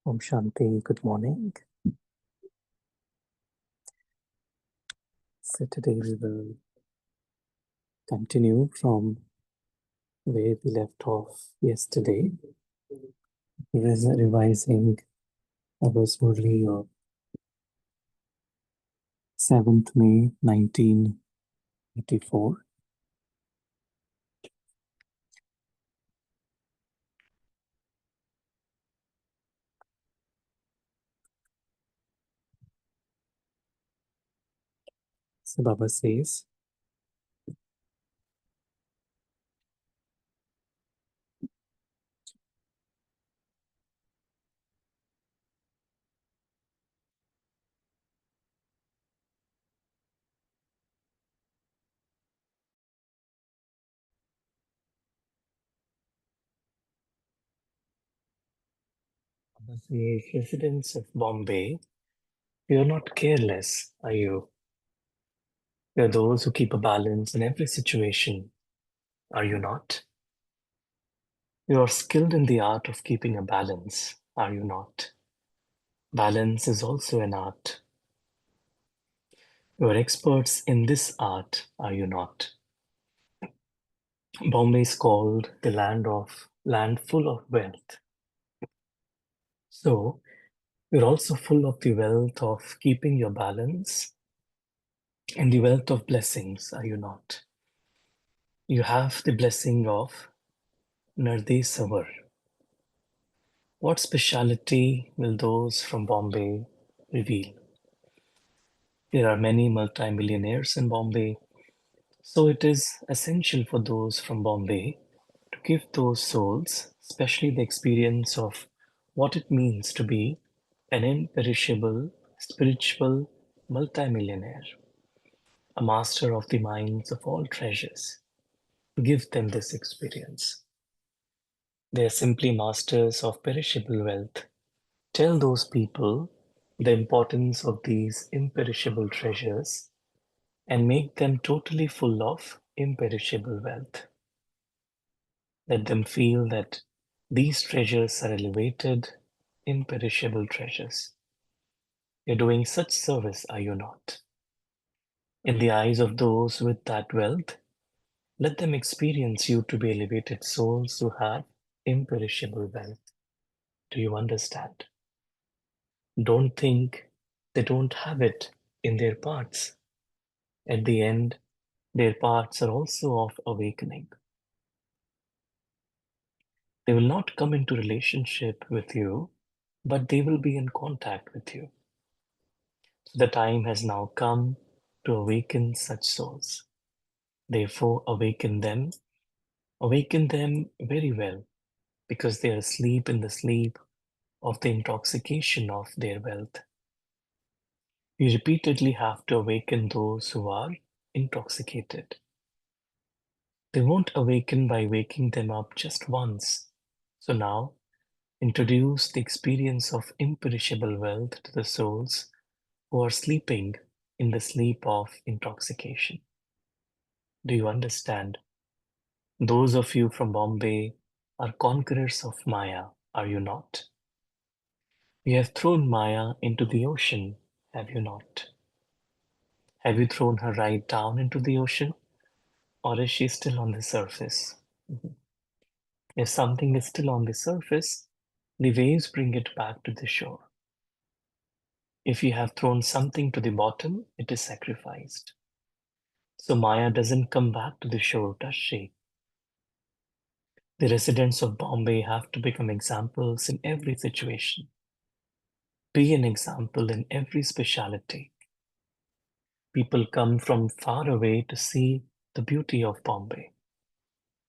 Om Shanti, good morning. So today we will continue from where we left off yesterday, revising our Murli of 7th May 1984. So Baba says, residents of Bombay, you're not careless, are you? You're those who keep a balance in every situation, are you not? You are skilled in the art of keeping a balance, are you not? Balance is also an art. You are experts in this art, are you not? Bombay is called the land full of wealth. So you're also full of the wealth of keeping your balance and the wealth of blessings, are you not? You have the blessing of Nardesavar. What speciality will those from Bombay reveal? There are many multimillionaires in Bombay, so it is essential for those from Bombay to give those souls, especially the experience of what it means to be an imperishable, spiritual multimillionaire, a master of the minds of all treasures. Give them this experience. They are simply masters of perishable wealth. Tell those people the importance of these imperishable treasures and make them totally full of imperishable wealth. Let them feel that these treasures are elevated, imperishable treasures. You're doing such service, are you not? In the eyes of those with that wealth, let them experience you to be elevated souls who have imperishable wealth. Do you understand? Don't think they don't have it in their parts. At the end, their parts are also of awakening. They will not come into relationship with you, but they will be in contact with you. So the time has now come to awaken such souls. Therefore, awaken them very well, because they are asleep in the sleep of the intoxication of their wealth. You repeatedly have to awaken those who are intoxicated. They won't awaken by waking them up just once. So now, introduce the experience of imperishable wealth to the souls who are sleeping in the sleep of intoxication. Do you understand? Those of you from Bombay are conquerors of Maya, are you not? You have thrown Maya into the ocean, have you not? Have you thrown her right down into the ocean? Or is she still on the surface? If something is still on the surface, the waves bring it back to the shore. If you have thrown something to the bottom, it is sacrificed. So Maya doesn't come back to the shore, does she? The residents of Bombay have to become examples in every situation. Be an example in every speciality. People come from far away to see the beauty of Bombay.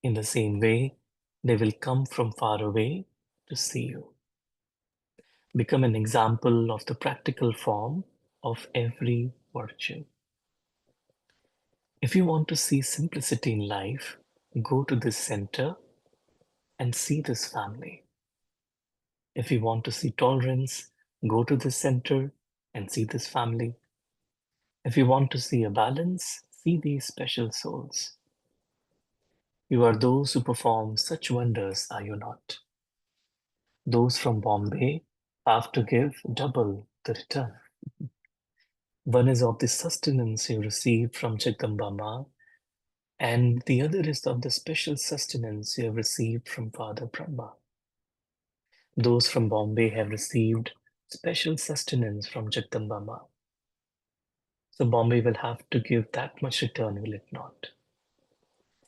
In the same way, they will come from far away to see you. Become an example of the practical form of every virtue. If you want to see simplicity in life, go to this center and see this family. If you want to see tolerance, go to this center and see this family. If you want to see a balance, see these special souls. You are those who perform such wonders, are you not? Those from Bombay have to give double the return. One is of the sustenance you receive from Jagdamba Ma, and the other is of the special sustenance you have received from Father Brahma. Those from Bombay have received special sustenance from Jagdamba Ma. So Bombay will have to give that much return, will it not?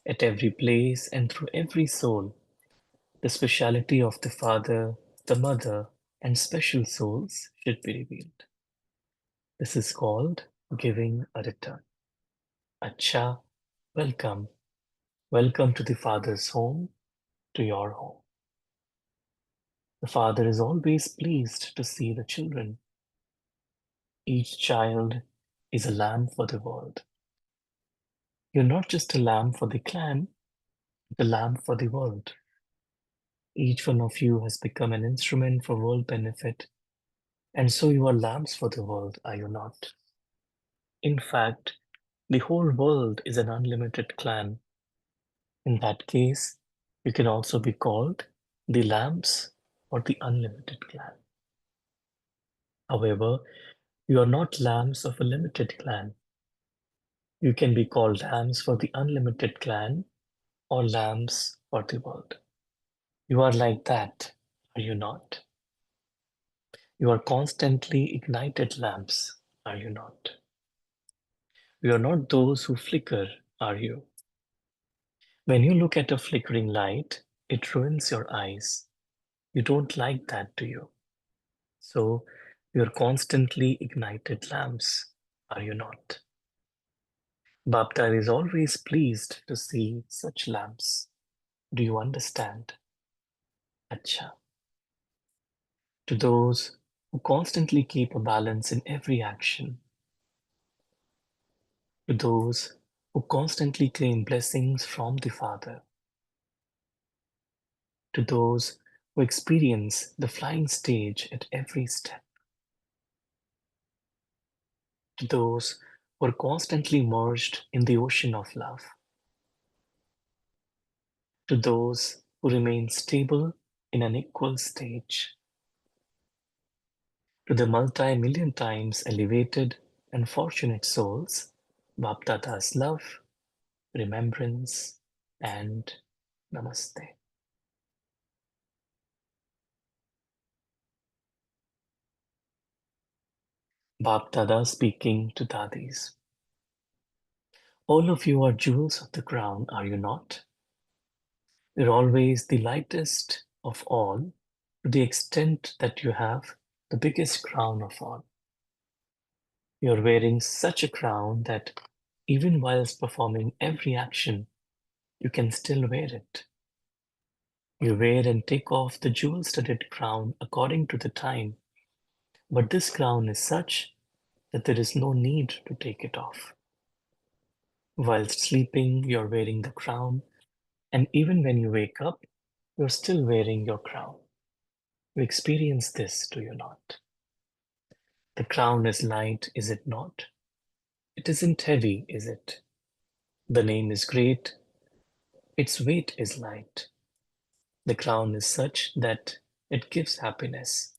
At every place and through every soul, the speciality of the Father, the Mother, and special souls should be revealed. This is called giving a return. Acha, welcome. Welcome to the Father's home, to your home. The Father is always pleased to see the children. Each child is a lamb for the world. You're not just a lamb for the clan, but a lamb for the world. Each one of you has become an instrument for world benefit, and so you are lambs for the world, are you not? In fact, the whole world is an unlimited clan. In that case, you can also be called the lambs or the unlimited clan. However, you are not lambs of a limited clan. You can be called lambs for the unlimited clan or lambs for the world. You are like that, are you not? You are constantly ignited lamps, are you not? You are not those who flicker, are you? When you look at a flickering light, it ruins your eyes. You don't like that, do you? So you're constantly ignited lamps, are you not? Bapta is always pleased to see such lamps. Do you understand? Acha. To those who constantly keep a balance in every action, to those who constantly claim blessings from the Father, to those who experience the flying stage at every step, to those who are constantly merged in the ocean of love, to those who remain stable in an equal stage, to the multi-million times elevated and fortunate souls, Baptada's love, remembrance, and namaste. Baptada speaking to Dadis. All of you are jewels of the crown, are you not? You're always the lightest of all, to the extent that you have the biggest crown of all. You're wearing such a crown that even whilst performing every action, you can still wear it. You wear and take off the jewel-studded crown according to the time, but this crown is such that there is no need to take it off. Whilst sleeping, you're wearing the crown, and even when you wake up, you're still wearing your crown. You experience this, do you not? The crown is light, is it not? It isn't heavy, is it? The name is great, its weight is light. The crown is such that it gives happiness.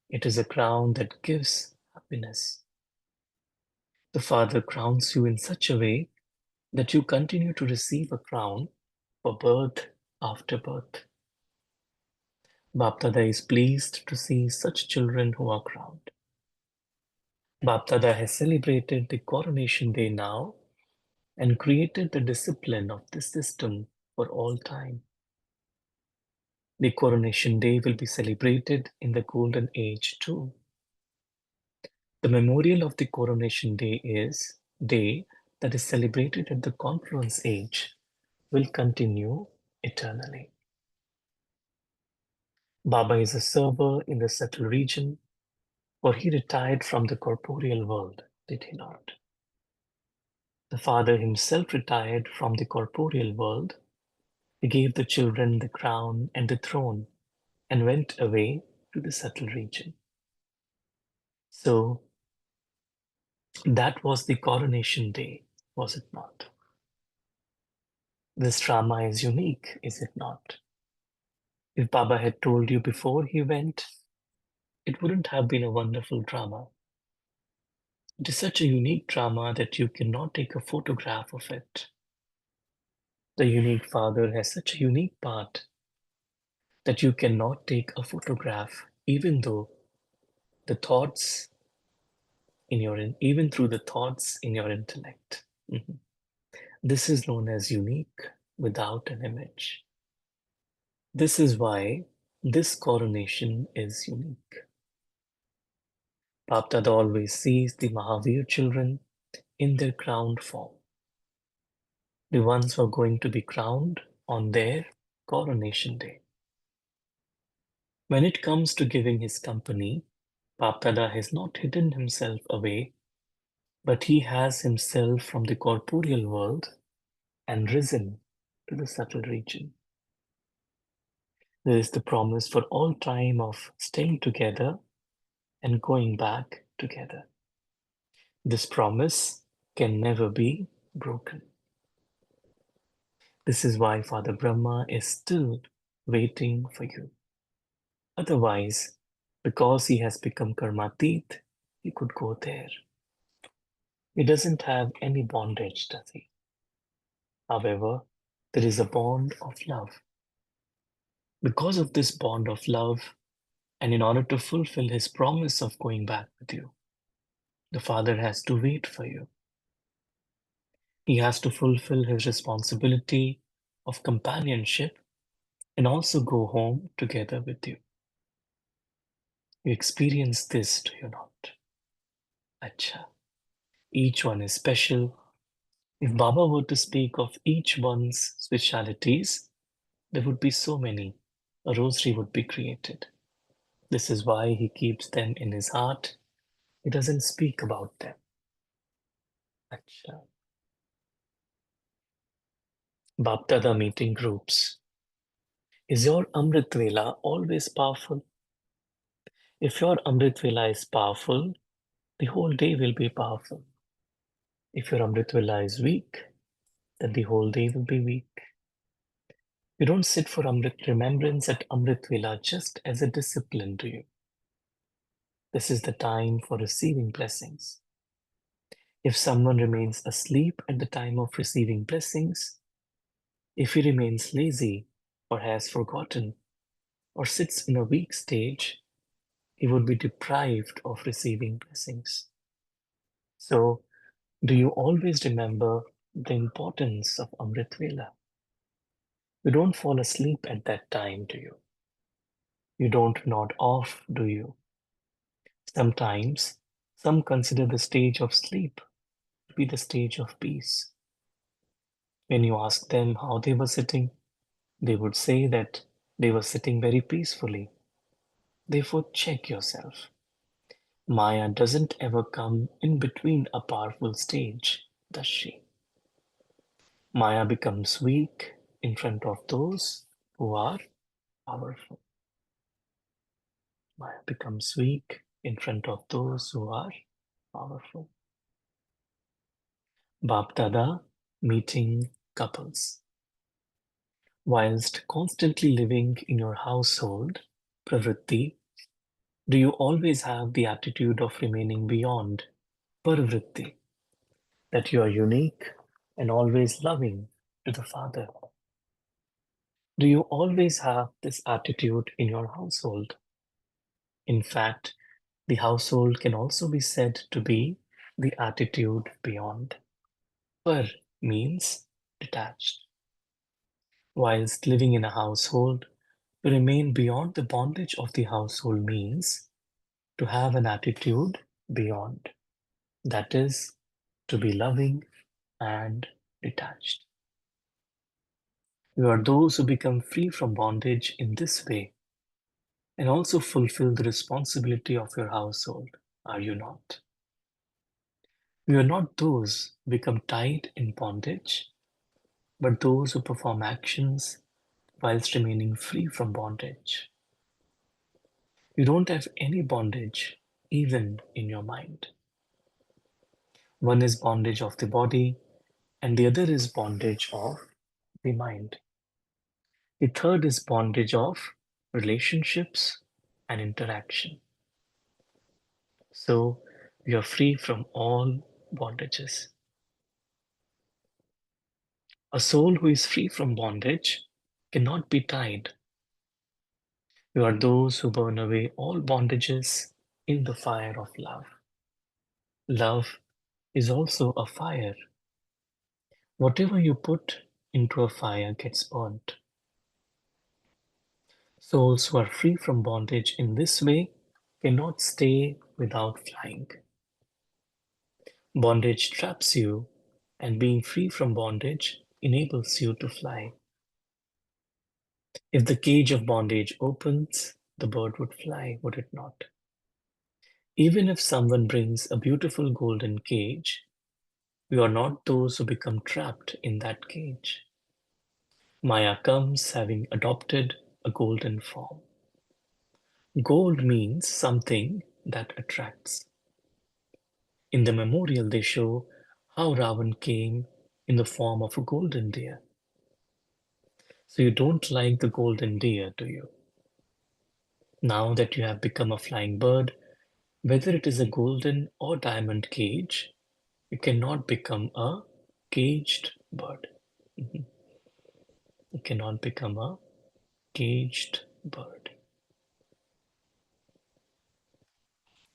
It is a crown that gives happiness. The Father crowns you in such a way that you continue to receive a crown for birth after birth. Baptada is pleased to see such children who are crowned. Baptada has celebrated the coronation day now and created the discipline of this system for all time. The coronation day will be celebrated in the golden age too. The memorial of the coronation day that is celebrated at the confluence age will continue eternally. Baba is a server in the subtle region, for he retired from the corporeal world, did he not? The Father himself retired from the corporeal world. He gave the children the crown and the throne and went away to the subtle region. So that was the coronation day, was it not? This drama is unique, is it not? If Baba had told you before he went, it wouldn't have been a wonderful drama. It is such a unique drama that you cannot take a photograph of it. The unique father has such a unique part that you cannot take a photograph, even though the thoughts even through the thoughts in your intellect. Mhm. This is known as unique without an image. This is why this coronation is unique. Bapdada always sees the Mahavir children in their crowned form, the ones who are going to be crowned on their coronation day. When it comes to giving his company, Bapdada has not hidden himself away, but he has himself from the corporeal world and risen to the subtle region. There is the promise for all time of staying together and going back together. This promise can never be broken. This is why Father Brahma is still waiting for you. Otherwise, because he has become karmatit, he could go there. He doesn't have any bondage, does he? However, there is a bond of love. Because of this bond of love, and in order to fulfill his promise of going back with you, the Father has to wait for you. He has to fulfill his responsibility of companionship and also go home together with you. You experience this, do you not? Acha. Each one is special. If Baba were to speak of each one's specialities, there would be so many. A rosary would be created. This is why he keeps them in his heart. He doesn't speak about them. Acha. Bapdada meeting groups. Is your Amrit Vela always powerful? If your Amrit Vela is powerful, the whole day will be powerful. If your Amrit Vela is weak, then the whole day will be weak. You don't sit for Amrit remembrance at Amrit Vela just as a discipline to you. This is the time for receiving blessings. If someone remains asleep at the time of receiving blessings, if he remains lazy or has forgotten or sits in a weak stage, he would be deprived of receiving blessings. So, do you always remember the importance of Amrit Vela? You don't fall asleep at that time, do you? You don't nod off, do you? Sometimes, some consider the stage of sleep to be the stage of peace. When you ask them how they were sitting, they would say that they were sitting very peacefully. Therefore, check yourself. Maya doesn't ever come in between a powerful stage, does she? Maya becomes weak in front of those who are powerful. Maya becomes weak in front of those who are powerful. Bapdada meeting couples. Whilst constantly living in your household, pravritti, do you always have the attitude of remaining beyond parvritti, that you are unique and always loving to the Father? Do you always have this attitude in your household? In fact, the household can also be said to be the attitude beyond. Par means detached. Whilst living in a household, to remain beyond the bondage of the household means to have an attitude beyond. That is, to be loving and detached. You are those who become free from bondage in this way and also fulfill the responsibility of your household, are you not? You are not those who become tied in bondage, but those who perform actions whilst remaining free from bondage. You don't have any bondage, even in your mind. One is bondage of the body, and the other is bondage of the mind. The third is bondage of relationships and interaction. So you are free from all bondages. A soul who is free from bondage cannot be tied. You are those who burn away all bondages in the fire of love. Love is also a fire. Whatever you put into a fire gets burnt. Souls who are free from bondage in this way cannot stay without flying. Bondage traps you, and being free from bondage enables you to fly. If the cage of bondage opens, the bird would fly, would it not? Even if someone brings a beautiful golden cage, we are not those who become trapped in that cage. Maya comes having adopted a golden form. Gold means something that attracts. In the memorial, they show how Ravan came in the form of a golden deer. So you don't like the golden deer, do you? Now that you have become a flying bird, whether it is a golden or diamond cage, you cannot become a caged bird. Mhm. You cannot become a caged bird.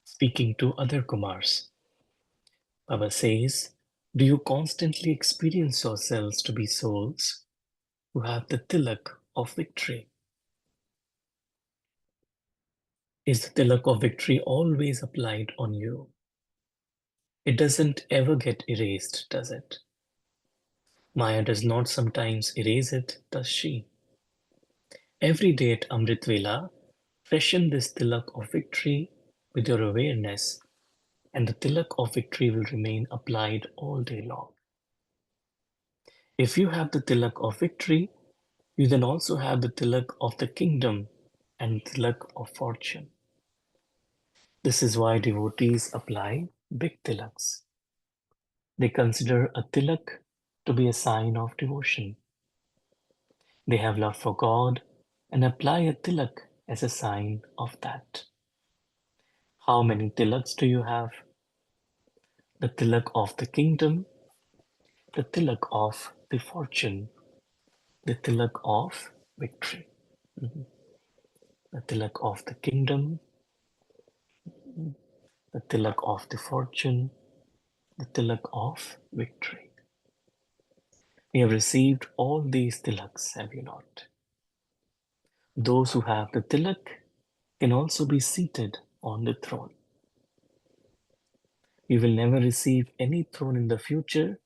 Speaking to other Kumars, Baba says, do you constantly experience yourselves to be souls who have the tilak of victory? Is the tilak of victory always applied on you? It doesn't ever get erased, does it? Maya does not sometimes erase it, does she? Every day at Amrit Vela, freshen this tilak of victory with your awareness, and the tilak of victory will remain applied all day long. If you have the tilak of victory, you then also have the tilak of the kingdom and tilak of fortune. This is why devotees apply big tilaks. They consider a tilak to be a sign of devotion. They have love for God and apply a tilak as a sign of that. How many tilaks do you have? The tilak of the kingdom, the tilak of the fortune, the tilak of victory. Mhm. The tilak of the kingdom, the tilak of the fortune, the tilak of victory. You have received all these tilaks, have you not? Those who have the tilak can also be seated on the throne. You will never receive any throne in the future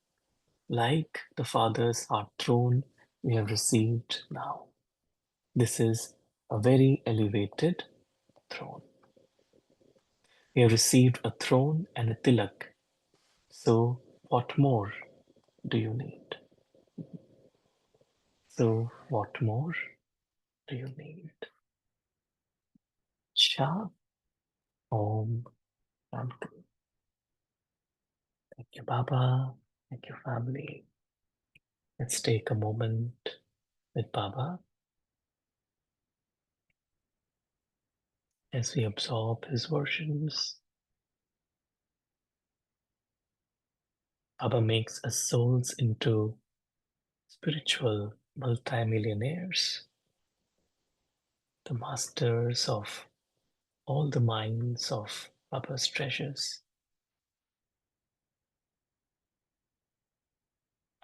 like the Father's heart throne we have received now. This is a very elevated throne. We have received a throne and a tilak. So, what more do you need? So, what more do you need? Cha Om Shanti. Thank you, Baba. Thank you, family. Let's take a moment with Baba as we absorb his versions. Baba makes us souls into spiritual multimillionaires, the masters of all the minds of Baba's treasures.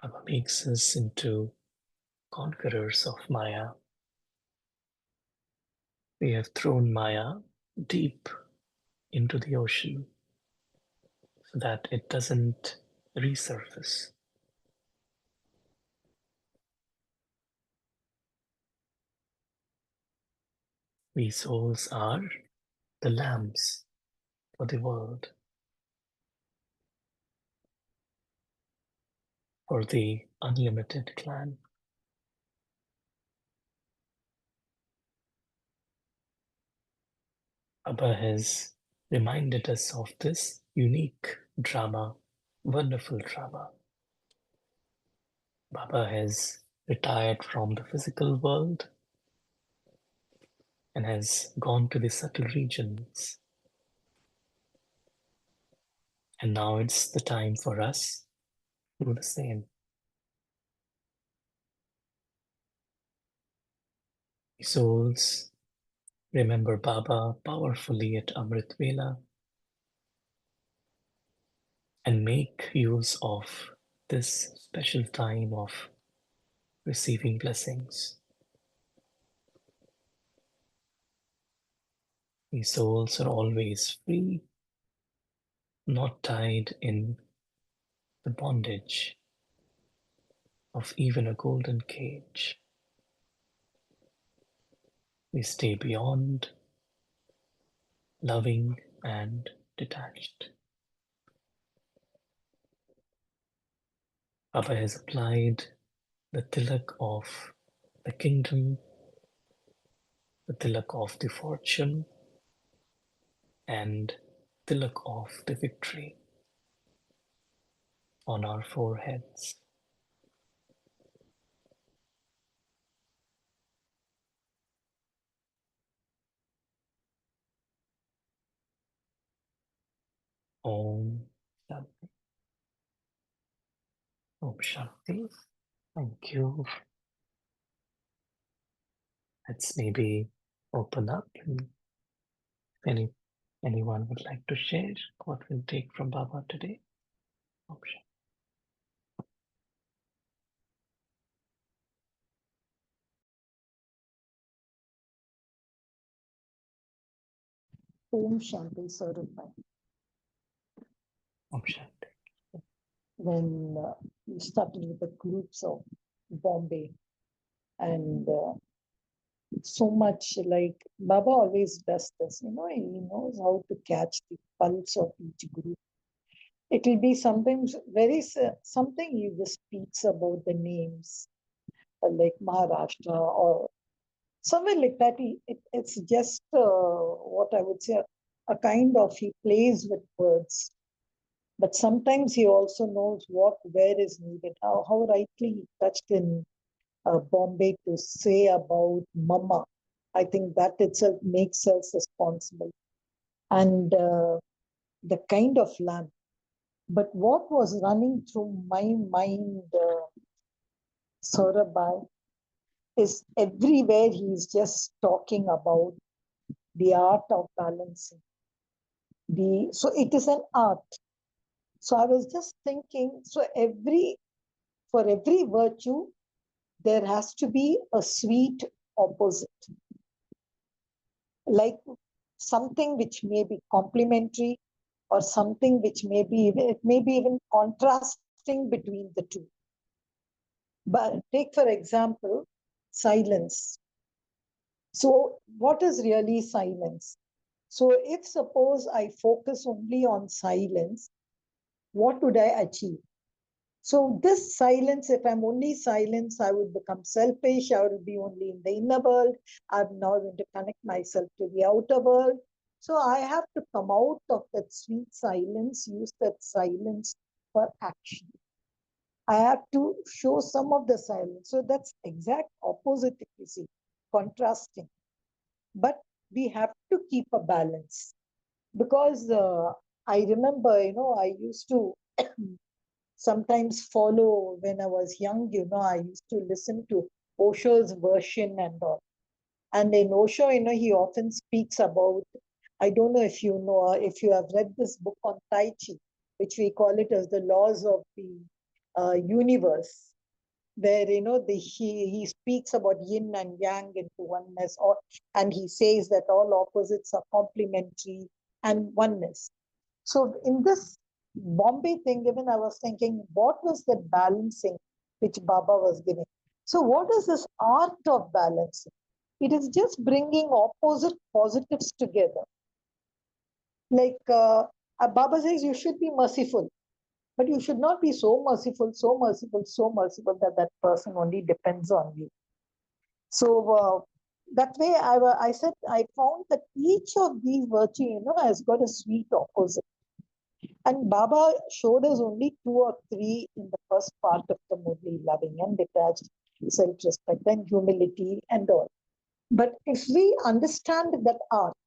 Baba makes us into conquerors of Maya. We have thrown Maya deep into the ocean so that it doesn't resurface. We souls are the lamps for the world, for the unlimited clan. Baba has reminded us of this unique drama, wonderful drama. Baba has retired from the physical world and has gone to the subtle regions. And now it's the time for us to do the same. Souls, remember Baba powerfully at Amrit Vela and make use of this special time of receiving blessings. These souls are always free, not tied in the bondage of even a golden cage. We stay beyond, loving and detached. Baba has applied the tilak of the kingdom, the tilak of the fortune, and tilak of the victory on our foreheads. Om Shanti. Om Shanti. Thank you. Let's maybe open up. Anyone would like to share what we'll take from Baba today? Om Shanti. Om Shanti Sarupai. Om Shanti. When we started with the groups of Bombay, and so much like Baba always does this, he knows how to catch the pulse of each group. It will be sometimes something he just speaks about the names, like Maharashtra or somewhere like that. It's just what I would say, a kind of, he plays with words. But sometimes he also knows where is needed. How rightly he touched in Bombay to say about Mama. I think that itself makes us responsible. And the kind of lamp. But what was running through my mind, Saurabai, is everywhere he's just talking about the art of balancing. So it is an art. So I was just thinking, for every virtue, there has to be a sweet opposite, like something which may be complementary or something which may be even contrasting between the two. But take, for example, silence. So what is really silence? So if suppose I focus only on silence, what would I achieve? So this silence, if I'm only silence, I would become selfish. I would be only in the inner world. I'm now going to connect myself to the outer world. So I have to come out of that sweet silence, use that silence for action. I have to show some of the silence. So that's exact opposite, if you see, contrasting. But we have to keep a balance, because I remember, I used to sometimes follow when I was young, I used to listen to Osho's version and all. And in Osho, he often speaks about, I don't know if you know, if you have read this book on Tai Chi, which we call it as the laws of the universe, where, he speaks about yin and yang into oneness, and he says that all opposites are complementary and oneness. So in this Bombay thing, even I was thinking, what was the balancing which Baba was giving? So what is this art of balancing? It is just bringing opposite positives together. Like Baba says, you should be merciful, but you should not be so merciful that that person only depends on you. So that way, I said, I found that each of these virtues, has got a sweet opposite. And Baba showed us only 2 or 3 in the first part of the Murli: loving and detached, self-respect and humility and all. But if we understand that art,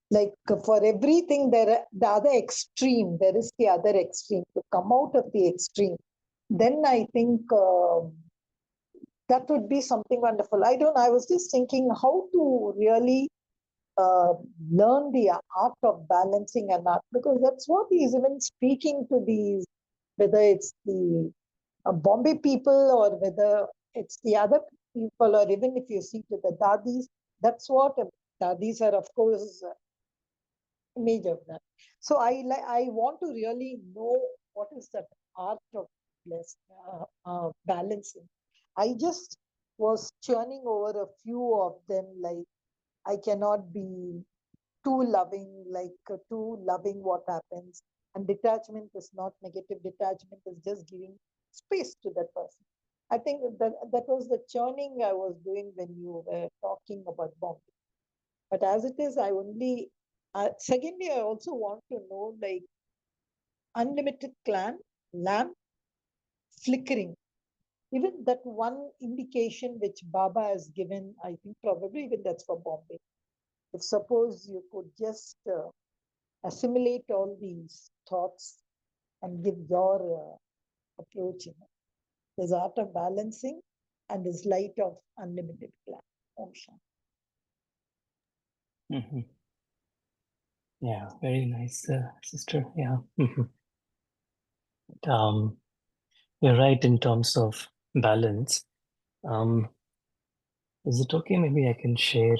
Like for everything, the other extreme, there is the other extreme. To come out of the extreme, then I think that would be something wonderful. I was just thinking how to really uh, learn the art of balancing an art, because that's what he's even speaking to these, whether it's the Bombay people or whether it's the other people, or even if you see to the Dadis, that's what Dadis are, of course, image of that. So I want to really know what is that art of balancing. I just was churning over a few of them, like I cannot be too loving, like too loving what happens. And detachment is not negative. Detachment is just giving space to that person. I think that was the churning I was doing when you were talking about Bombay. But as it is, I only, secondly, I also want to know like unlimited lamp flickering. Even that one indication which Baba has given, I think probably even that's for Bombay. If suppose you could just assimilate all these thoughts and give your approach in it. There's art of balancing and there's light of unlimited lamp. Om Shanti. Hmm. Yeah, very nice, sister. Yeah. Um, you're right in terms of balance. Um, is it okay? Maybe I can share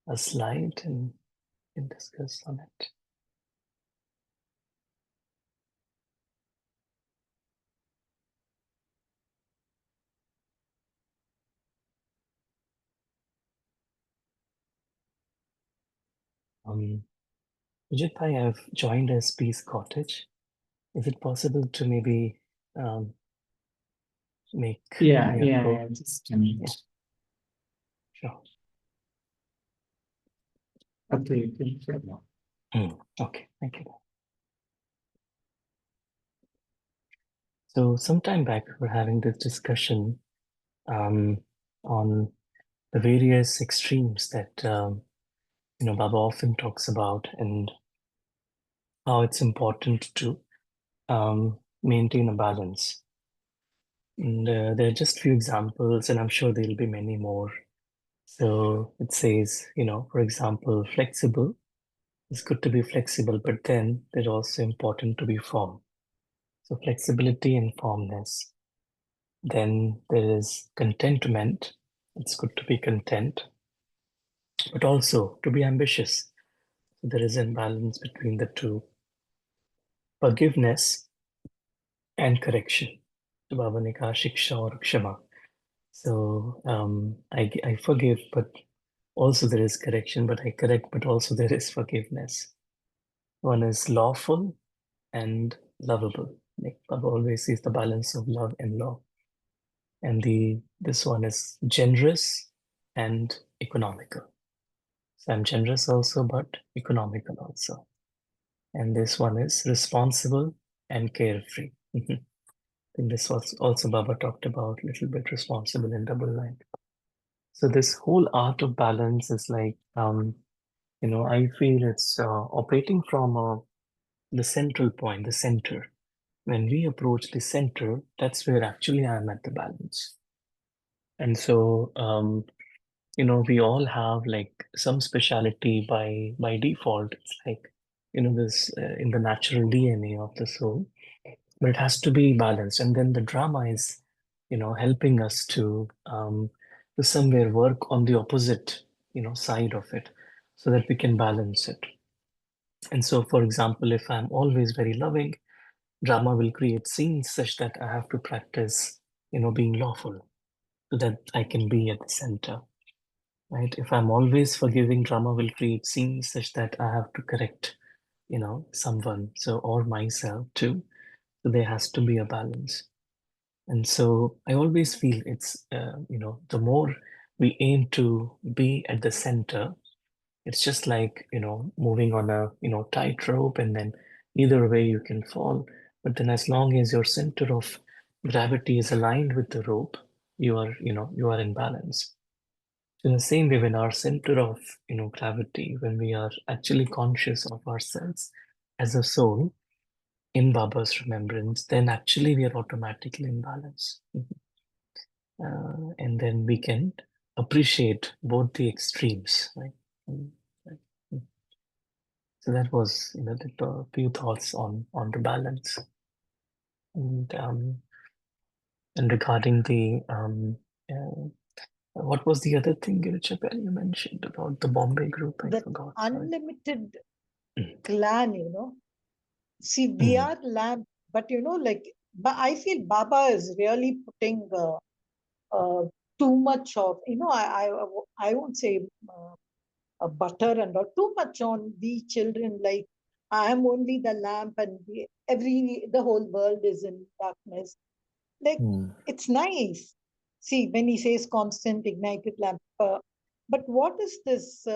a slide and can discuss on it. Vijit Bhai, I've joined as Peace Cottage. Is it possible to maybe um, make Yeah, me a yeah, co? yeah, just a minute. Yeah, sure. Okay, you can share now. Okay, thank you. So sometime back, we were having this discussion on the various extremes that Baba often talks about, and how it's important to maintain a balance. And there are just few examples, and I'm sure there'll be many more. So it says, for example, flexible. It's good to be flexible, but then it's also important to be firm. So flexibility and firmness. Then there is contentment. It's good to be content, but also to be ambitious. So there is a balance between the two. Forgiveness and correction. So Baba ne kaha shiksha aur kshama. So I forgive, but also there is correction, but I correct, but also there is forgiveness. One is lawful and lovable. Like Baba always sees the balance of love and law. And this one is generous and economical. So I'm generous also, but economical also. And this one is responsible and carefree. I think this was also Baba talked about a little bit responsible and double line. So this whole art of balance is like, I feel it's operating from the central point, the center. When we approach the center, that's where actually I'm at the balance. And so, we all have like some speciality by default. It's like, this in the natural DNA of the soul, but it has to be balanced. And then the drama is, helping us to somewhere work on the opposite, side of it, so that we can balance it. And so, for example, if I'm always very loving, drama will create scenes such that I have to practice, being lawful so that I can be at the center, right? If I'm always forgiving, drama will create scenes such that I have to correct, someone, so or myself too. So there has to be a balance. And so I always feel it's, the more we aim to be at the center, it's just like, moving on a, tightrope, and then either way you can fall. But then as long as your center of gravity is aligned with the rope, you are in balance. In the same way, when our center of gravity, when we are actually conscious of ourselves as a soul in Baba's remembrance, then actually we are automatically in balance. And then we can appreciate both the extremes, right? Right. So that was the few thoughts on the balance. And regarding the what was the other thing, Chapel, you mentioned about the Bombay group? I That forgot. Sorry. unlimited Mm. clan, See, we Mm. are lamb, but but I feel Baba is really putting too much of, I won't say butter and all, too much on the children. Like, I am only the lamp, and the whole world is in darkness. Like, Mm. it's nice. See, when he says constant ignited lamp, but what is this?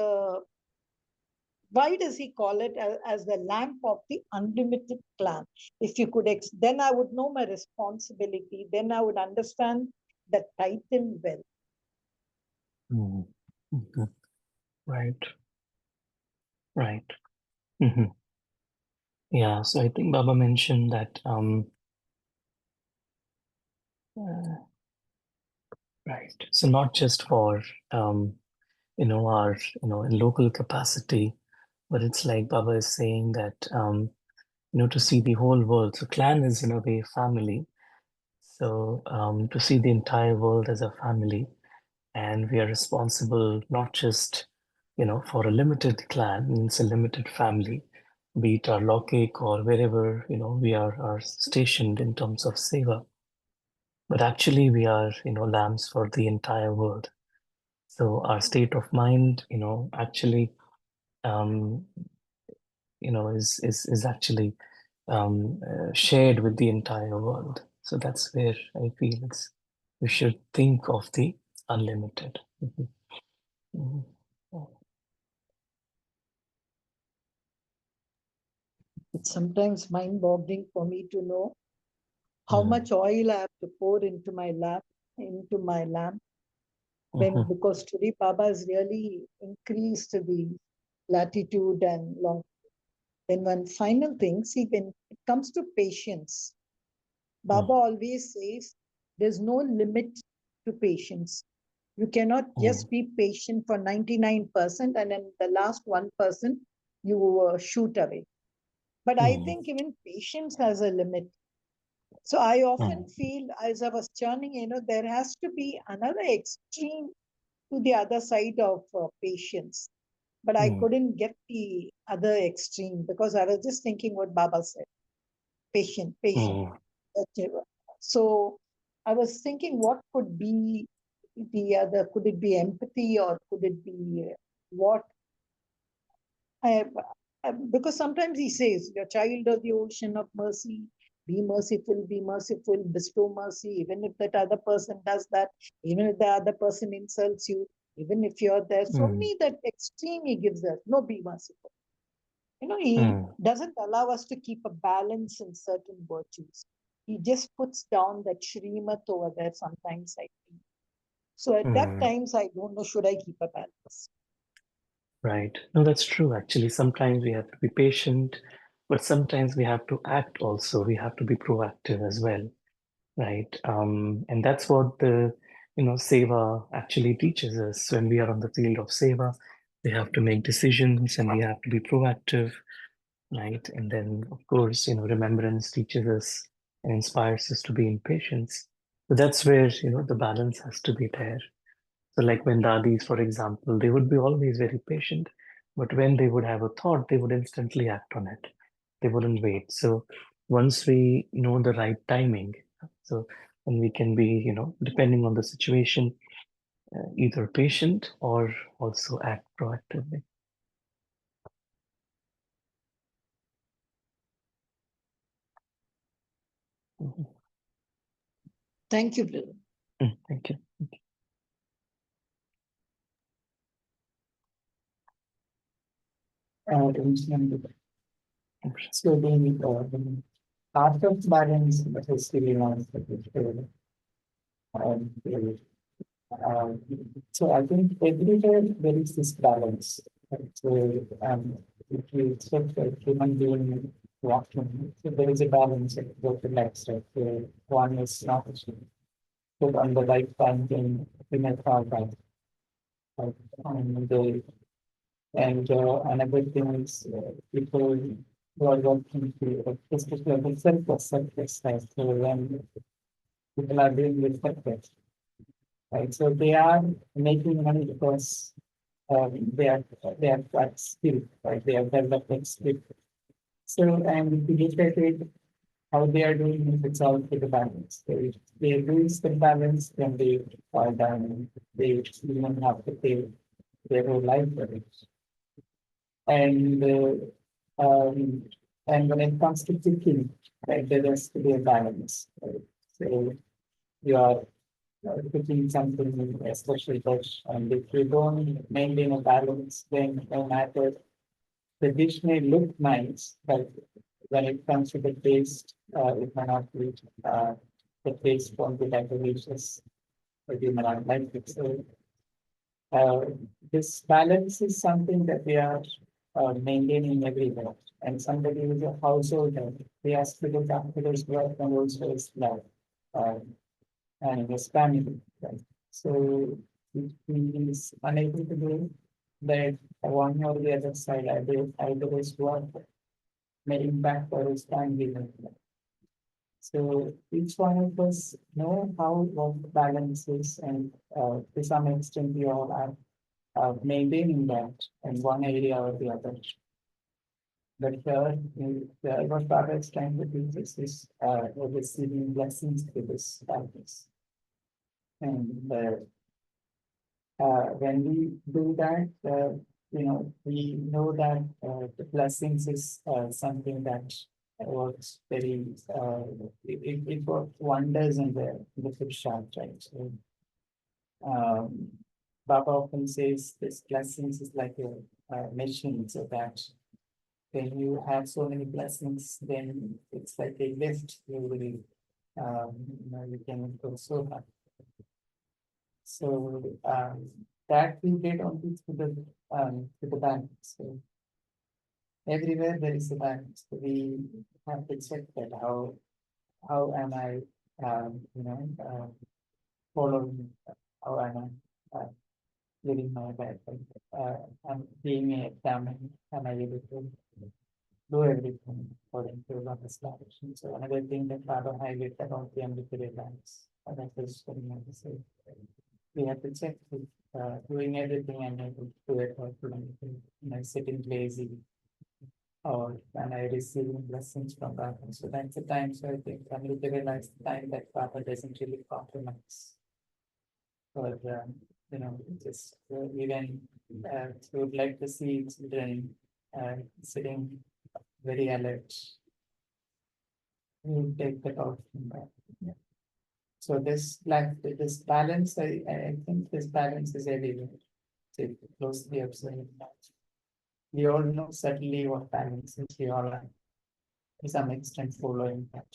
Why does he call it as the lamp of the unlimited clan? If you could, then I would know my responsibility. Then I would understand the title well. Mm. Mhm. Right. Right. Hmm. Yeah. So I think Baba mentioned that. Uh, right. So not just for our in local capacity, but it's like Baba is saying that to see the whole world. So clan is in a way family. So to see the entire world as a family, and we are responsible not just for a limited clan, means a limited family, be it our lokik or wherever we are stationed in terms of seva, but actually we are lambs for the entire world. So our state of mind actually um, is actually shared with the entire world. So that's where I feel we should think of the unlimited. Mhm. Mhm. It's sometimes mind-boggling for me to know how Mm. much oil I have to pour into my lamp. Mhm. Because today Baba has really increased the latitude and long. Then one final thing, see, when it comes to patience, Baba Mm. always says there's no limit to patience. You cannot Mm. just be patient for 99% and then the last 1% you shoot away. But I Mm. think even patience has a limit. So I often Mm. feel as I was churning, there has to be another extreme to the other side of patience. But I Mm. couldn't get the other extreme because I was just thinking what Baba said, patient. Mm. So I was thinking what could be the other, could it be empathy or could it be what? I, because sometimes he says, "Your child of the ocean of mercy, be merciful, bestow mercy, even if that other person does that, even if the other person insults you, even if you're there." So Mm. only that extreme he gives us, no, be merciful. He Mm. doesn't allow us to keep a balance in certain virtues. He just puts down that Shrimat over there sometimes, I think. So at that Mm. times, I don't know, should I keep a balance? Right. No, that's true. Actually, sometimes we have to be patient, but sometimes we have to act also. We have to be proactive as well, right? And that's what the seva actually teaches us. When we are on the field of seva, we have to make decisions and we have to be proactive, right? And then, of course, remembrance teaches us and inspires us to be in patience. So that's where the balance has to be there. So, like when dadis, for example, they would be always very patient, but when they would have a thought, they would instantly act on it. They wouldn't wait. So, once we know the right timing, so then we can be, depending on the situation, either patient or also act proactively. Mhm. Thank you, Bill. Thank you. Initially, slowly, after balance, the history of the So I think everywhere there is this balance. Right? So if you check a human being walking, so there is a balance of both the legs, right? So one is not put on the right side in a far right. Right? And another thing is people who are working to, especially the selfless side. So when people are doing with selfless, right? So they are making money because they are quite skilled, right? They have developed skill. So and if you look at it, how they are doing it, it's all for the balance. They lose the balance, then they fall down. They even have to pay their whole life for it. And and when it comes to cooking, right, there has to be a balance. Right? So you are cooking something especially fresh, and if you don't maintain a balance, then no matter the dish may look nice, but when it comes to the taste, it may not be the taste won't be that delicious, or you may not like it. So uh, this balance is something that we are maintaining everywhere. And somebody who's a householder, he has to look after his work and also his life and his family. Right? So if he is unable to do that, one or the other side, either his work may impact or his family. So each one of us know how what the balance is, and to some extent we all are maintaining that in one area or the other. But here what Baba is trying to do is receiving blessings through this practice. And when we do that, we know that the blessings is something that works very, it works wonders in the Purusharth, right? So, um, Baba often says this blessings is like a machine, so that when you have so many blessings, then it's like a lift. You will, you can go so high. So that we get only through the balance. So everywhere there is a balance. We have to check that how am I following, how am I living my life. I'm being a family, am I able to do everything according to Baba's direction. So another thing that Baba highlighted about the ambiguous balance. That is very necessary. We have to check if doing everything and able to do it or sitting lazy or when I receiving blessings from Baba. So that's the time. So I think I need to realize the time that Baba doesn't really compromise. Or just even would like to see children sitting very alert. We take that out from that. Yeah. So this balance, I think this balance is everywhere. To closely observe that. We all know certainly what balance is. We all are to some extent following that.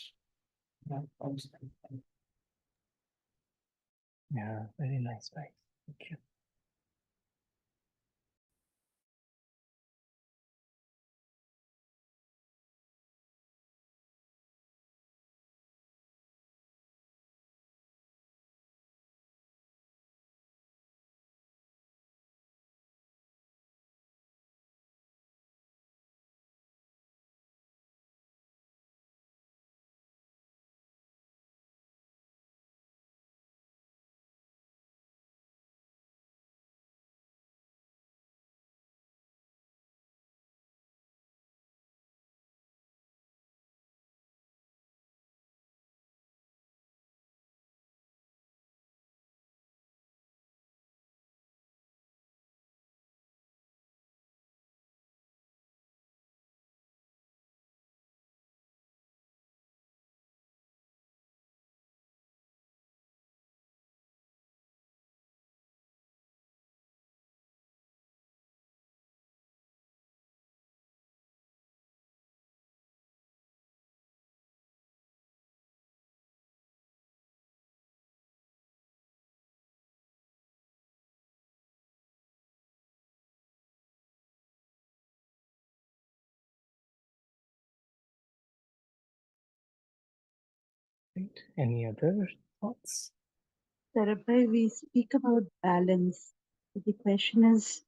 Yeah, Yeah, very nice, right? Thank you. Right? Any other thoughts? Sarabhai, we speak about balance. The question is,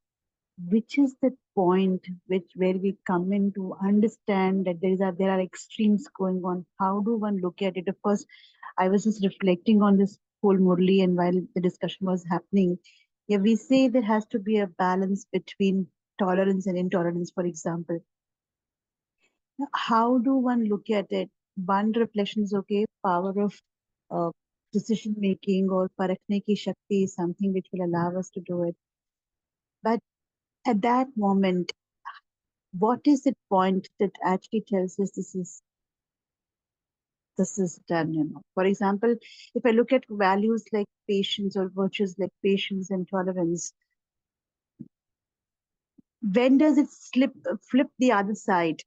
which is the point where we come in to understand that there are extremes going on? How do one look at it? Of course, I was just reflecting on this whole Murli, and while the discussion was happening, yeah, we say there has to be a balance between tolerance and intolerance, for example. How do one look at it? One reflection is okay, power of uh, decision making or parakne ki shakti is something which will allow us to do it. But at that moment, what is the point that actually tells us this is done? For example, if I look at values like patience or virtues like patience and tolerance, when does it flip the other side?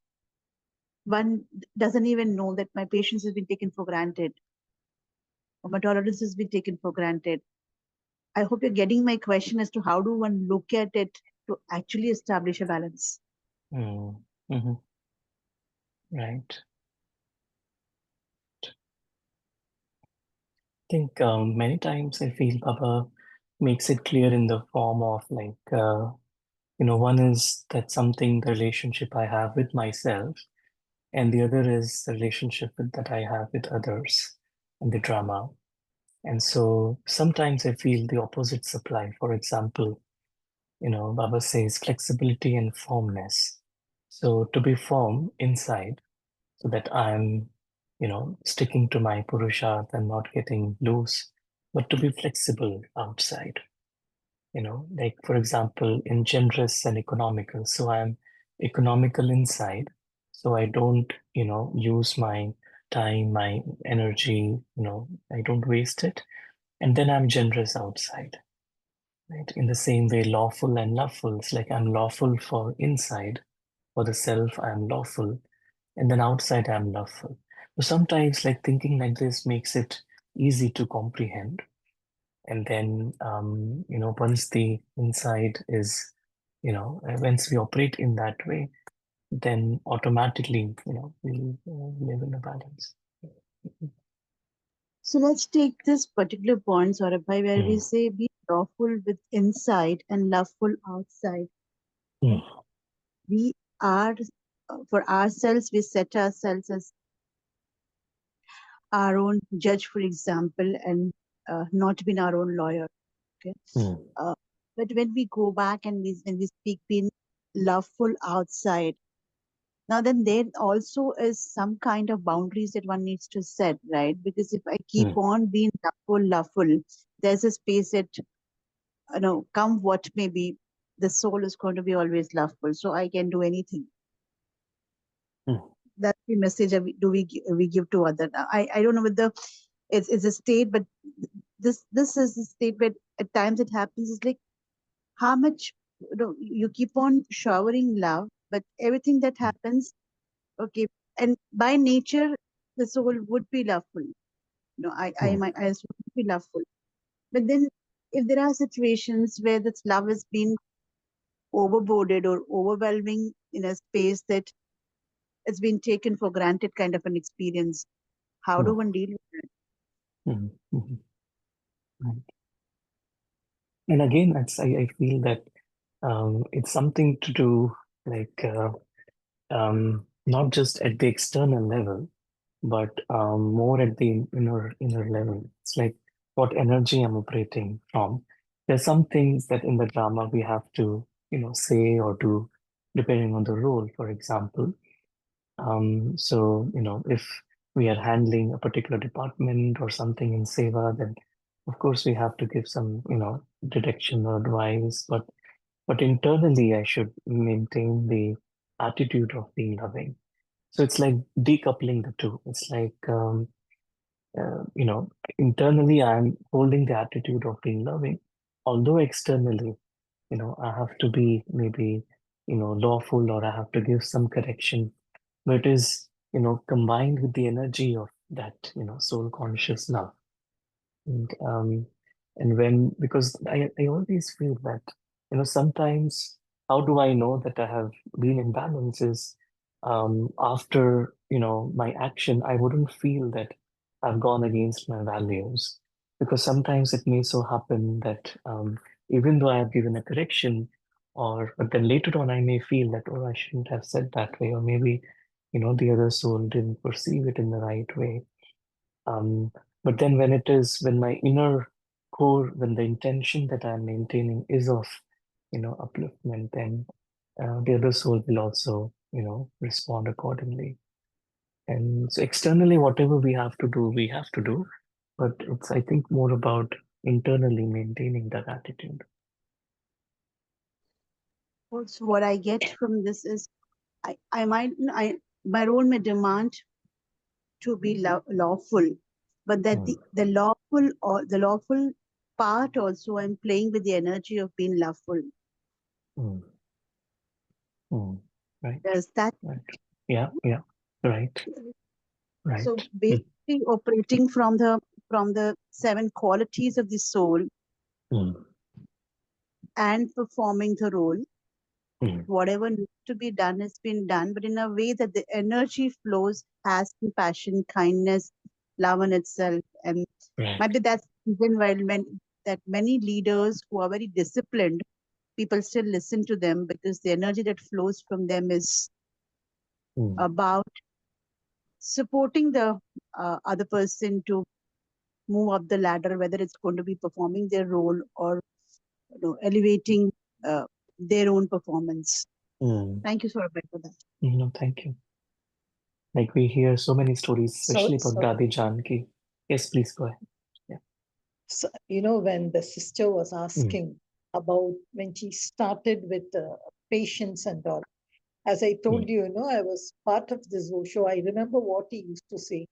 One doesn't even know that my patience has been taken for granted or my tolerance has been taken for granted. I hope you're getting my question as to how do one look at it to actually establish a balance. Mm-hmm. Right. I think many times I feel Baba makes it clear in the form of one is that something, the relationship I have with myself, and the other is the relationship that I have with others and the drama. And so sometimes I feel the opposites apply. For example, Baba says flexibility and firmness. So to be firm inside, so that I'm, sticking to my purusharth and not getting loose, but to be flexible outside, like for example, in generous and economical. So I'm economical inside, so I don't, use my time, my energy, I don't waste it. And then I'm generous outside, right? In the same way, lawful and loveful. It's like I'm lawful for inside, for the self, I'm lawful, and then outside I'm loveful. So sometimes like thinking like this makes it easy to comprehend. And then once the inside is, once we operate in that way, then automatically, we live in a balance. So let's take this particular point, Saurabhai, where we Mm, say be lawful with inside and loveful outside. mm, We are, for ourselves, we set ourselves as our own judge, for example, and not being our own lawyer. Okay. mm, Uh, but when we go back and when we speak being loveful outside, now then there also is some kind of boundaries that one needs to set, right? Because if I keep mm, on being loveful, there's a space that, come what may be, the soul is going to be always loveful. So I can do anything. mm, That's the message that we give to other. I don't know whether it's a state, but this is a state where at times it happens. It's like how much you keep on showering love, but everything that happens, okay, and by nature the soul would be loveful. mm, I would be loveful, but then if there are situations where this love has been overboarded or overwhelming in a space that it's been taken for granted kind of an experience, how do mm, one deal with that? mm, mm. Right. And again, I feel that it's something to do like not just at the external level, but more at the inner level. It's like what energy I'm operating from. There's some things that in the drama we have to, say or do depending on the role, for example. So, if we are handling a particular department or something in Seva, then of course we have to give some, direction or advice. But internally, I should maintain the attitude of being loving. So it's like decoupling the two. It's like, internally, I'm holding the attitude of being loving, although externally, I have to be maybe, lawful or I have to give some correction, but it is, combined with the energy of that, soul conscious love. And when, because I always feel that, sometimes how do I know that I have been in balance is after, my action, I wouldn't feel that I've gone against my values. Because sometimes it may so happen that even though I have given a correction, but then later on I may feel that, oh, I shouldn't have said that way, or maybe, the other soul didn't perceive it in the right way. But then when my inner core, when the intention that I'm maintaining is of, upliftment, then the other soul will also, respond accordingly. And so externally, whatever we have to do, we have to do. But it's, I think, more about internally maintaining that attitude. Also, what I get from this is my role may demand to be lawful, but that the lawful part also, I'm playing with the energy of being lawful. Mm. Right. Does that? Right. Yeah. Right. So basically, operating from the 7 qualities of the soul and performing the role. Whatever needs to be done has been done, but in a way that the energy flows as compassion, kindness, love in itself. And maybe that's even that many leaders who are very disciplined, people still listen to them because the energy that flows from them is about supporting the other person to move up the ladder, whether it's going to be performing their role or elevating their own performance. Thank you, Saurabh, for that. No, thank you. Like we hear so many stories, especially about Dadi Janki. Yes, please go ahead. Yeah. So, when the sister was asking about when she started with patience and all, as I told you, I was part of this Osho. I remember what he used to say.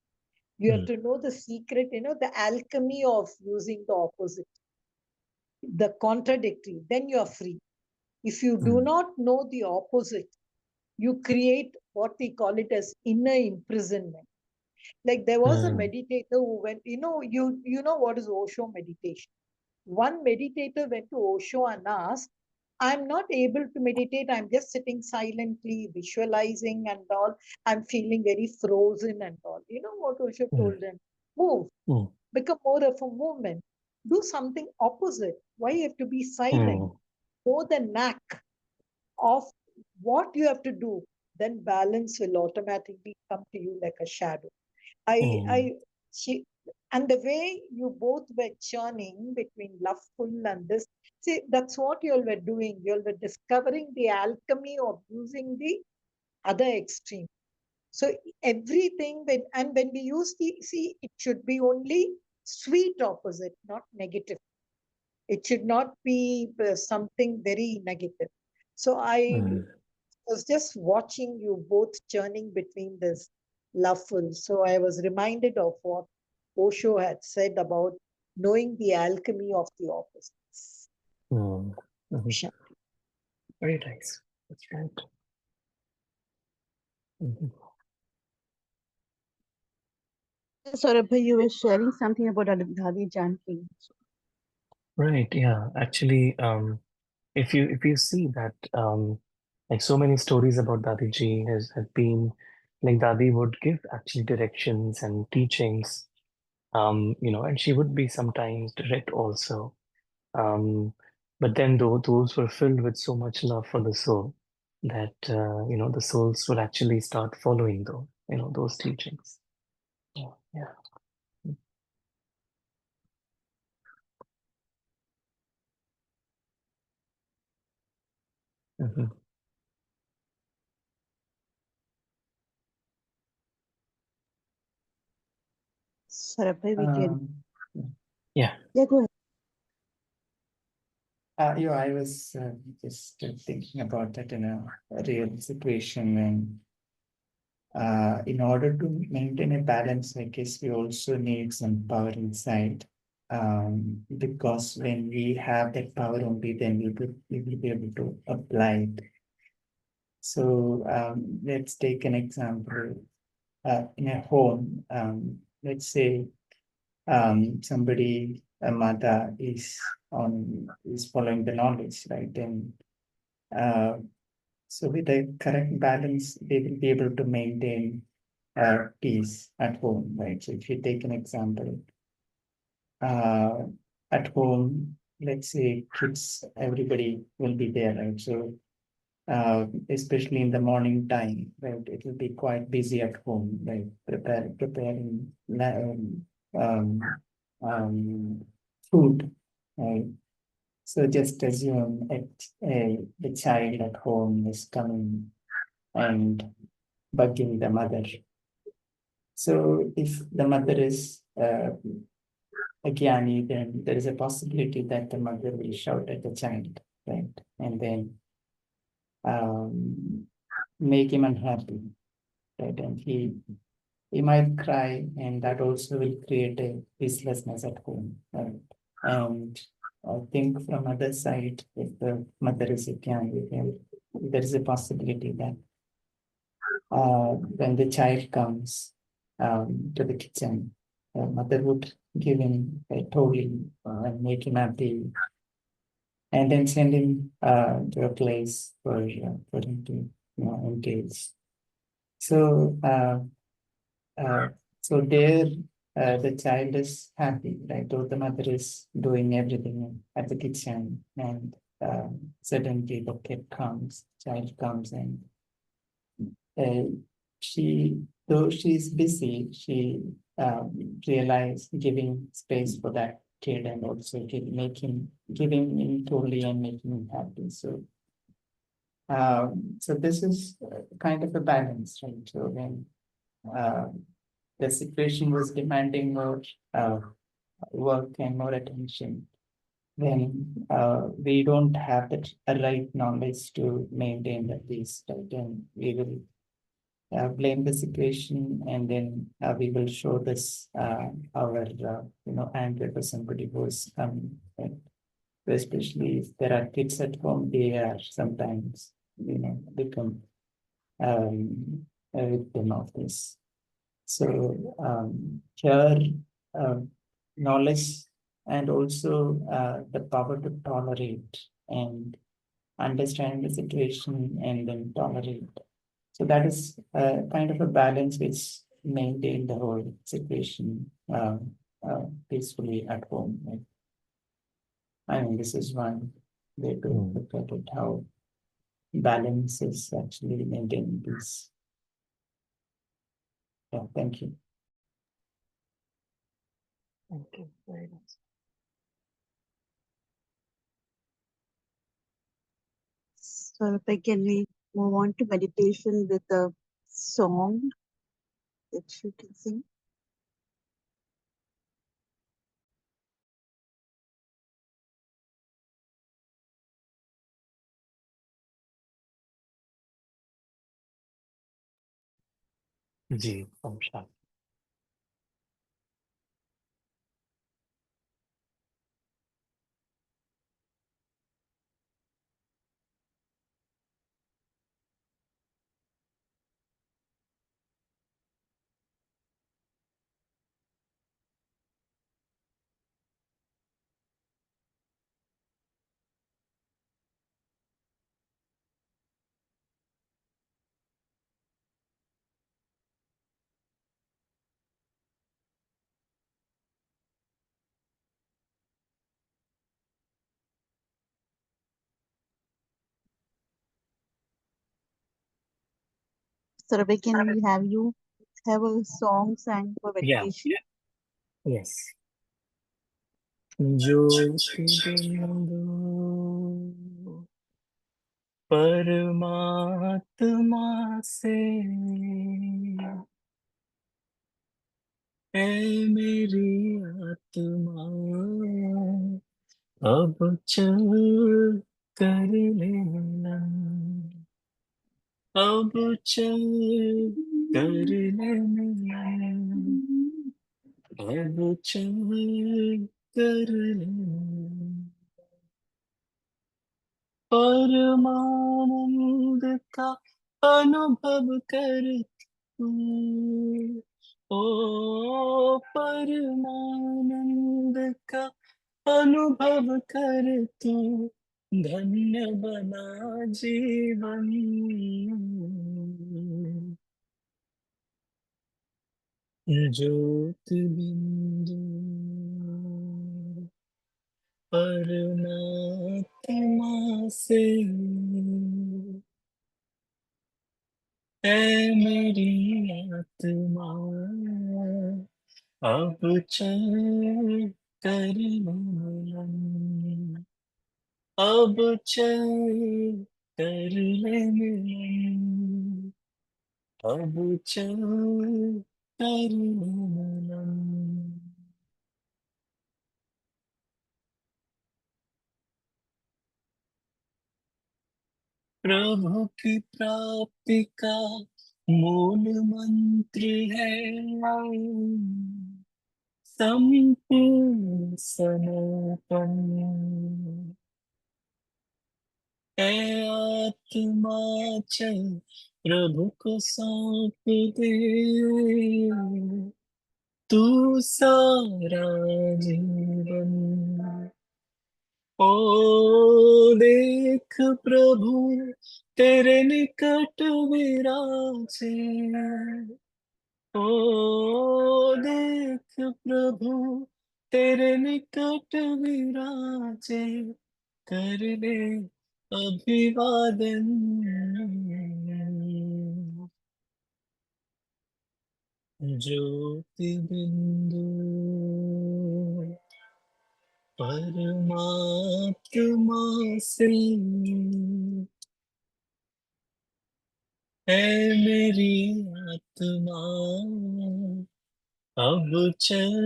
You have to know the secret, the alchemy of using the opposite, the contradictory, then you are free. If you do not know the opposite, you create what we call it as inner imprisonment. Like there was a meditator who went, you know what is Osho meditation. One meditator went to Osho and asked, I'm not able to meditate. I'm just sitting silently, visualizing and all. I'm feeling very frozen and all. You know what Osho told him? Move. Become more of a movement. Do something opposite. Why you have to be silent? Know the knack of what you have to do. Then balance will automatically come to you like a shadow. And the way you both were churning between loveful and this, see, that's what you all were doing. You all were discovering the alchemy of using the other extreme. So everything, when we use it should be only sweet opposite, not negative. It should not be something very negative. So I was just watching you both churning between this loveful. So I was reminded of what Osho had said about knowing the alchemy of the opposites. Very nice. That's right. Saurabh, you were sharing something about Dadi Janki. Right. Yeah. Actually, if you see that, like so many stories about Dadi Ji have been, like Dadi would give actually directions and teachings, and she would be sometimes direct also. But then though those were filled with so much love for the soul that the souls would actually start following those teachings. Yeah. Saurabh, we can. Yeah. Yeah, go ahead. I was just thinking about that in a real situation, and in order to maintain a balance, I guess we also need some power inside. Because when we have that power only, then we will be able to apply it. So let's take an example. In a home, let's say somebody, a mother is following the knowledge, right? And so with the correct balance, they will be able to maintain peace at home, right? So if you take an example, at home, let's say kids, everybody will be there, right? So especially in the morning time, right? It will be quite busy at home, right? Preparing um, food, right? So just assume a child at home is coming and bugging the mother. So if the mother is a Gyani, then there is a possibility that the mother will shout at the child, right? And then make him unhappy, right? And he might cry, and that also will create a peacelessness at home, right? And I think from other side, if the mother is a Gyani, then there is a possibility that when the child comes to the kitchen, the mother would give him a toy and make him happy, and then send him to a place for him to engage. So so there the child is happy, right? Or the mother is doing everything at the kitchen, and suddenly the kid comes, child comes, and uh, she, though she's busy, she realized giving space for that kid and also giving him totally and making him happy. So this is kind of a balance, right? So when uh, the situation was demanding more work and more attention, then we don't have the right knowledge to maintain the peace, right? And we will blame the situation, and then we will show this our anger to somebody who is coming, right? Especially if there are kids at home, they are sometimes become a victim of this. So here knowledge and also the power to tolerate and understand the situation and then tolerate. So that is kind of a balance which maintain the whole situation peacefully at home. Right? I mean, this is one way to look at it, how balance is actually maintaining peace. Yeah, thank you. Thank you very much. So, if can we move on to meditation with a song that you can sing? Ji, Om Shanti. So, can we have you have a song sang for Yeah, meditation? yes. ज्योति बिंदु परमात्मा से ऐ मेरी आत्मा अब चल कर लेना, अब चल कर लेना, अब चल कर लेना, परमानंद का अनुभव कर तू, ओ परमानंद का अनुभव कर तू, धन्य बना जीवन, ज्योति बिंदु परमात्मा से है मेरी आत्मा अब चल कर मिलन, अब चल कर ले मिलन, अब चल कर ले मिलन। प्रभु की प्राप्ति का मूल मंत्र है संपूर्ण समर्पण। ऐ आत्मा चल प्रभु को सौंप दे, तू सारा जीवन। ओ देख प्रभु तेरे निकट विराजे, ओ देख प्रभु तेरे निकट विराजे, कर ले अभिवादन। ज्योति बिंदु परमात्मा से है मेरी आत्मा अब चल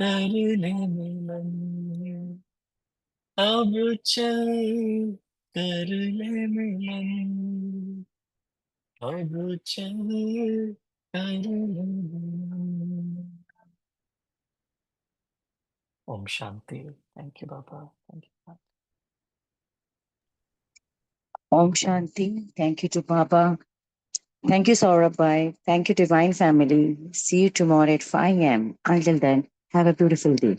कर ले मिलन, अब चल कर ले मिलन, अब चल कर ले मिलन। Om Shanti. Thank you, Baba. Thank you. Om Shanti. Thank you to Baba. Thank you, Saurabh Bhai. Thank you, Divine Family. See you tomorrow at 5 a.m. Until then, have a beautiful day.